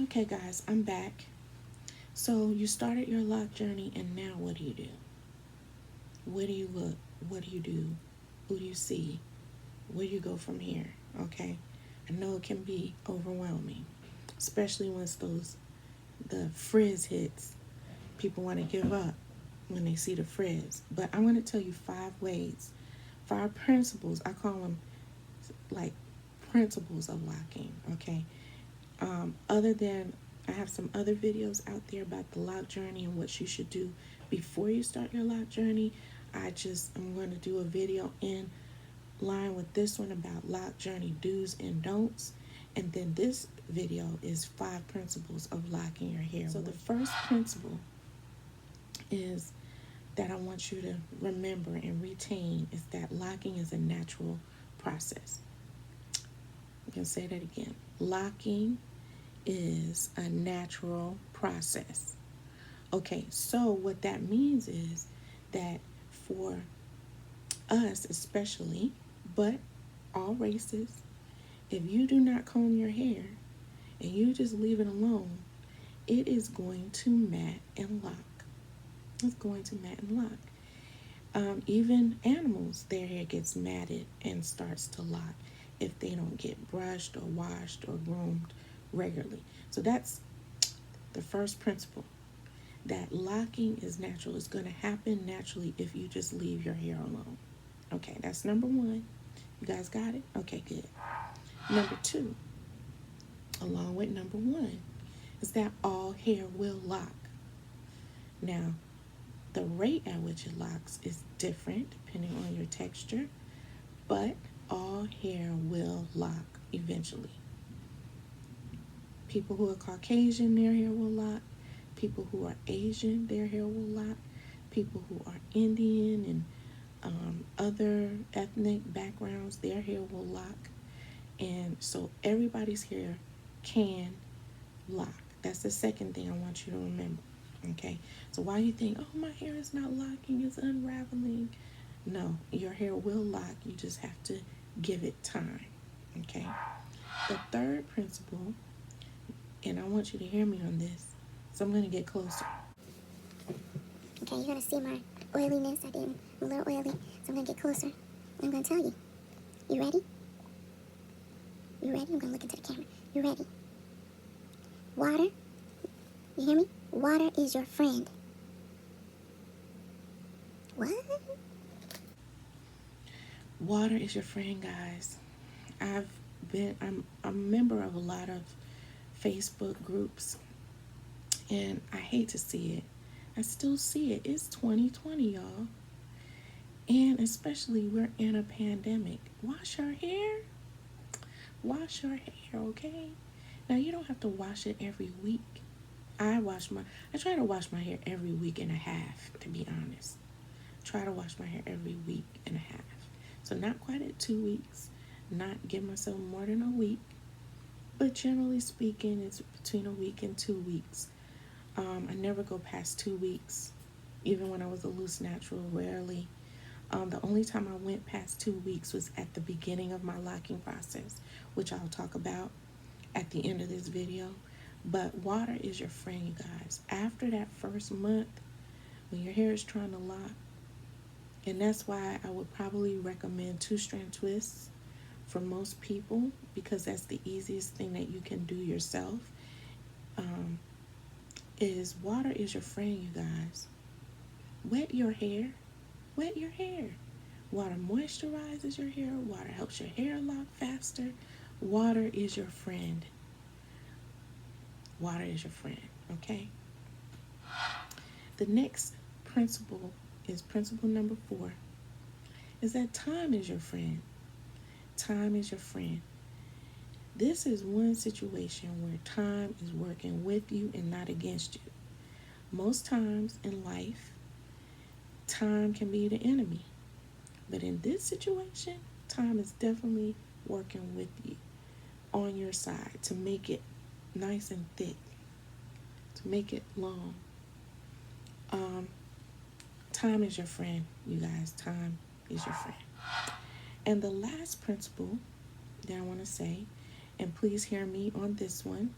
Okay, guys, I'm back. So you started your lock journey, and now what do you do? Where do you look? What do you do? Who do you see? Where do you go from here? Okay, I know it can be overwhelming, especially once the frizz hits. People want to give up when they see the frizz. But I'm going to tell you 5 ways, 5 principles. I call them like principles of locking. Okay, other than I have some other videos out there about the lock journey and what you should do before you start your lock journey. I'm going to do a video in line with this one about lock journey do's and don'ts. And then this video is 5 principles of locking your hair. So the first principle is that I want you to remember and retain is that locking is a natural process. I'm going to say that again. Locking is a natural process. Okay, so what that means is that for us especially, but all races, if you do not comb your hair and you just leave it alone, it is going to mat and lock. It's going to mat and lock. Even animals, their hair gets matted and starts to lock if they don't get brushed or washed or groomed regularly. So that's the first principle, that locking is natural. It's going to happen naturally if you just leave your hair alone. Okay, that's number one. You guys got it? Okay, good. Number two, along with number one, is that all hair will lock. Now, the rate at which it locks is different depending on your texture, but all hair will lock eventually. People who are Caucasian, their hair will lock. People who are Asian, their hair will lock. People who are Indian and other ethnic backgrounds, their hair will lock. And so everybody's hair can lock. That's the second thing I want you to remember. Okay, so why you think, oh, my hair is not locking, it's unraveling? No, your hair will lock. You just have to give it time. Okay, the third principle, and I want you to hear me on this, so I'm going to get closer. Okay, you're going to see my oiliness. I'm a little oily, so I'm going to get closer. I'm going to tell you. You ready? You ready? I'm going to look into the camera. You ready? Water, you hear me? Water is your friend. What? Water is your friend, guys. I'm a member of a lot of Facebook groups, and I hate to see it. I still see it. It's 2020, y'all. And especially we're in a pandemic. Wash your hair. Wash your hair, okay? Now you don't have to wash it every week. I try to wash my hair every week and a half, to be honest. Try to wash my hair every week and a half. So not quite at 2 weeks, not give myself more than a week, but generally speaking, it's between a week and 2 weeks. I never go past 2 weeks, even when I was a loose natural, rarely. The only time I went past 2 weeks was at the beginning of my locking process, which I'll talk about at the end of this video. But water is your friend, you guys. After that first month, when your hair is trying to lock, and that's why I would probably recommend 2-strand twists for most people, because that's the easiest thing that you can do yourself. Is water is your friend, you guys. Wet your hair. Wet your hair. Water moisturizes your hair. Water helps your hair lock faster. Water is your friend. Water is your friend, okay? The next principle is principle number 4, is that time is your friend. Time is your friend. This is one situation where time is working with you and not against you. Most times in life, time can be the enemy. But in this situation, time is definitely working with you, on your side, to make it nice and thick, to make it long. Time is your friend, you guys. Time is your friend. And the last principle that I want to say, and please hear me on this one,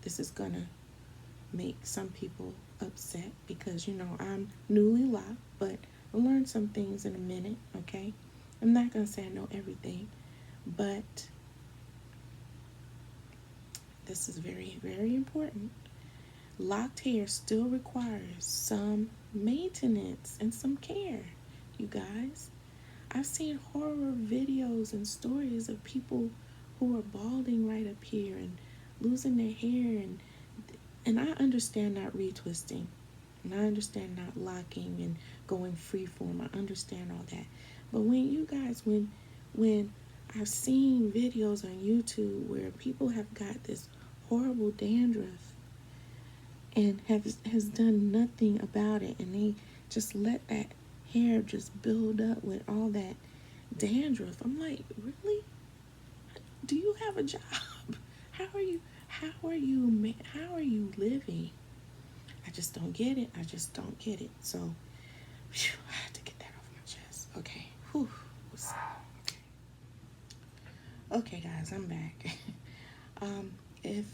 this is gonna make some people upset because, you know, I'm newly locked, but I'll learn some things in a minute, okay? I'm not gonna say I know everything, but this is very, very important. Locked hair still requires some maintenance and some care, you guys. I've seen horror videos and stories of people who are balding right up here and losing their hair, and I understand not retwisting, and I understand not locking and going freeform. I understand all that. But when you guys, when I've seen videos on YouTube where people have got this horrible dandruff and has done nothing about it, and they just let that hair just build up with all that dandruff. I'm like, really? Do you have a job? How are you? How are you living? I just don't get it. I just don't get it. So, whew, I had to get that off my chest. Okay. Whew. Okay, guys, I'm back. If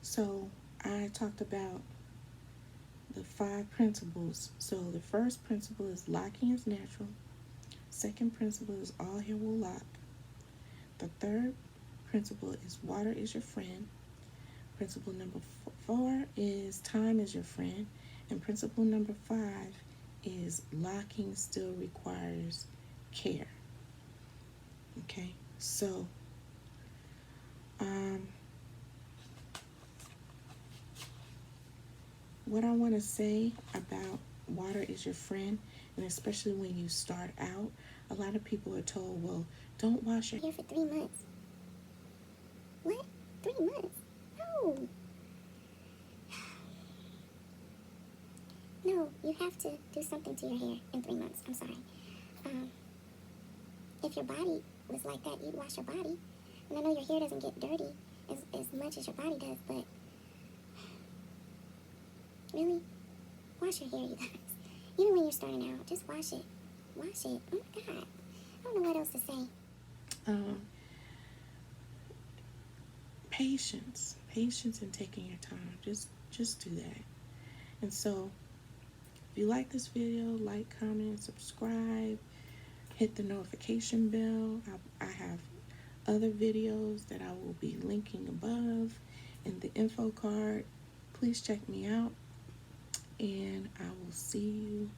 so, I talked about the 5 principles. So the first principle is locking is natural. Second principle is all hair will lock. The third principle is water is your friend. Principle number 4 is time is your friend. And principle number 5 is locking still requires care. Okay, so what I want to say about water is your friend, and especially when you start out, a lot of people are told, well, don't wash your Here for 3 months. What? 3 months? No. No, you have to do something to your hair in 3 months. I'm sorry. If your body was like that, you'd wash your body. And I know your hair doesn't get dirty as much as your body does, but really, wash your hair, you guys. Even when you're starting out, just wash it. Wash it. Oh my God. I don't know what else to say. Patience in taking your time. Just do that. And so, if you like this video, like, comment, subscribe, hit the notification bell. I have other videos that I will be linking above in the info card. Please check me out, and I will see you